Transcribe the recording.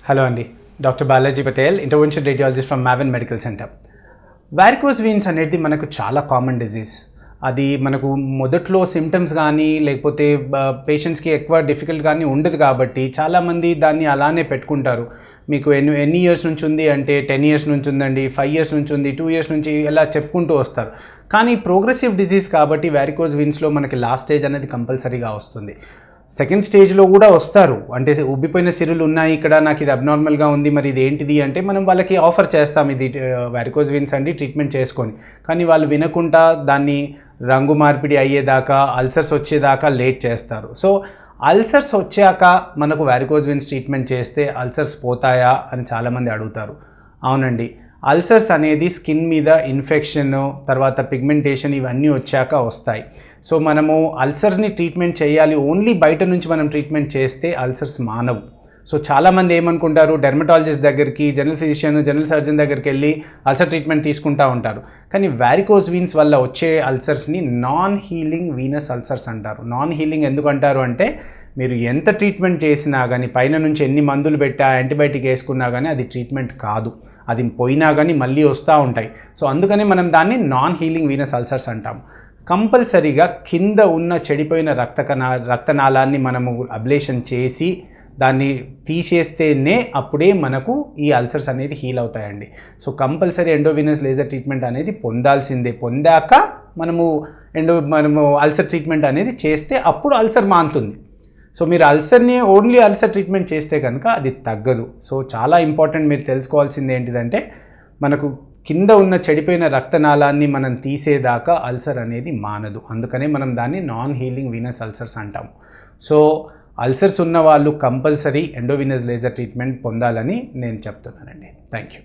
Hello అండి, doctor Balaji Patel, intervention radiologist from Maven medical centre. Varicose veins అనేది మనకు చాలా కామన్ డిజీజ్. అది మనకు మొదట్లో సిమ్టమ్స్ కానీ లేకపోతే పేషెంట్స్కి ఎక్కువ డిఫికల్ట్ కానీ ఉండదు కాబట్టి చాలామంది దాన్ని అలానే పెట్టుకుంటారు. మీకు ఎన్ని ఇయర్స్ నుంచి ఉంది అంటే 10 ఇయర్స్ నుంచి ఉందండి, 5 ఇయర్స్ నుంచి ఉంది, 2 ఇయర్స్ నుంచి ఇలా చెప్పుకుంటూ వస్తారు. కానీ ప్రోగ్రెసివ్ డిజీజ్ కాబట్టి వారికోస్ వీన్స్లో మనకి లాస్ట్ స్టేజ్ అనేది కంపల్సరీగా వస్తుంది. సెకండ్ స్టేజ్లో కూడా వస్తారు, అంటే ఉబ్బిపోయిన సిరులు ఉన్నాయి, ఇక్కడ నాకు ఇది అబ్నార్మల్గా ఉంది, మరి ఇది ఏంటిది అంటే మనం వాళ్ళకి ఆఫర్ చేస్తాం, ఇది వారికోస్ వీన్స్ అండి, ట్రీట్మెంట్ చేసుకొని. కానీ వాళ్ళు వినకుండా దాన్ని రంగు మార్పిడి అయ్యేదాకా, అల్సర్స్ వచ్చేదాకా లేట్ చేస్తారు. సో అల్సర్స్ వచ్చాక మనకు వారికోస్ వీన్స్ ట్రీట్మెంట్ చేస్తే అల్సర్స్ పోతాయా అని చాలామంది అడుగుతారు. అవునండి, అల్సర్స్ అనేది స్కిన్ మీద ఇన్ఫెక్షన్, తర్వాత పిగ్మెంటేషన్ ఇవన్నీ వచ్చాక వస్తాయి. సో మనము అల్సర్ని ట్రీట్మెంట్ చేయాలి, ఓన్లీ బయట నుంచి మనం ట్రీట్మెంట్ చేస్తే అల్సర్స్ మానవు. సో చాలామంది ఏమనుకుంటారు, డెర్మటాలజిస్ట్ దగ్గరికి, జనరల్ ఫిజిషియన్, జనరల్ సర్జన్ దగ్గరికి వెళ్ళి అల్సర్ ట్రీట్మెంట్ తీసుకుంటూ ఉంటారు. కానీ వారికోస్ వీన్స్ వల్ల వచ్చే అల్సర్స్ని నాన్ హీలింగ్ వీనస్ అల్సర్స్ అంటారు. నాన్ హీలింగ్ ఎందుకు అంటారు అంటే, మీరు ఎంత ట్రీట్మెంట్ చేసినా కానీ, పైన నుంచి ఎన్ని మందులు పెట్టా, యాంటీబయాటిక్ వేసుకున్నా కానీ అది ట్రీట్మెంట్ కాదు, అది పోయినా కానీ మళ్ళీ వస్తూ ఉంటాయి. సో అందుకని మనం దాన్ని నాన్ హీలింగ్ వీనస్ అల్సర్స్ అంటాం. కంపల్సరీగా కింద ఉన్న చెడిపోయిన రక్తనాళాన్ని మనము అబ్లేషన్ చేసి దాన్ని తీసేస్తేనే అప్పుడే మనకు ఈ అల్సర్స్ అనేది హీల్ అవుతాయండి. So compulsory endovenous laser treatment అనేది పొందాల్సిందే. పొందాక మనము అల్సర్ ట్రీట్మెంట్ అనేది చేస్తే అప్పుడు అల్సర్ మానుతుంది. సో మీరు అల్సర్ని ఓన్లీ అల్సర్ ట్రీట్మెంట్ చేస్తే కనుక అది తగ్గదు. సో చాలా ఇంపార్టెంట్, మీరు తెలుసుకోవాల్సింది ఏంటిదంటే, మనకు కింద ఉన్న చెడిపోయిన రక్తనాళాన్ని మనం తీసేదాకా అల్సర్ అనేది మానదు. అందుకనే మనం దాన్ని నాన్ హీలింగ్ వీనస్ అల్సర్స్ అంటాము. సో అల్సర్స్ ఉన్న వాళ్ళు కంపల్సరీ ఎండోవీనస్ లేజర్ ట్రీట్మెంట్ పొందాలని నేను చెప్తున్నానండి. Thank you.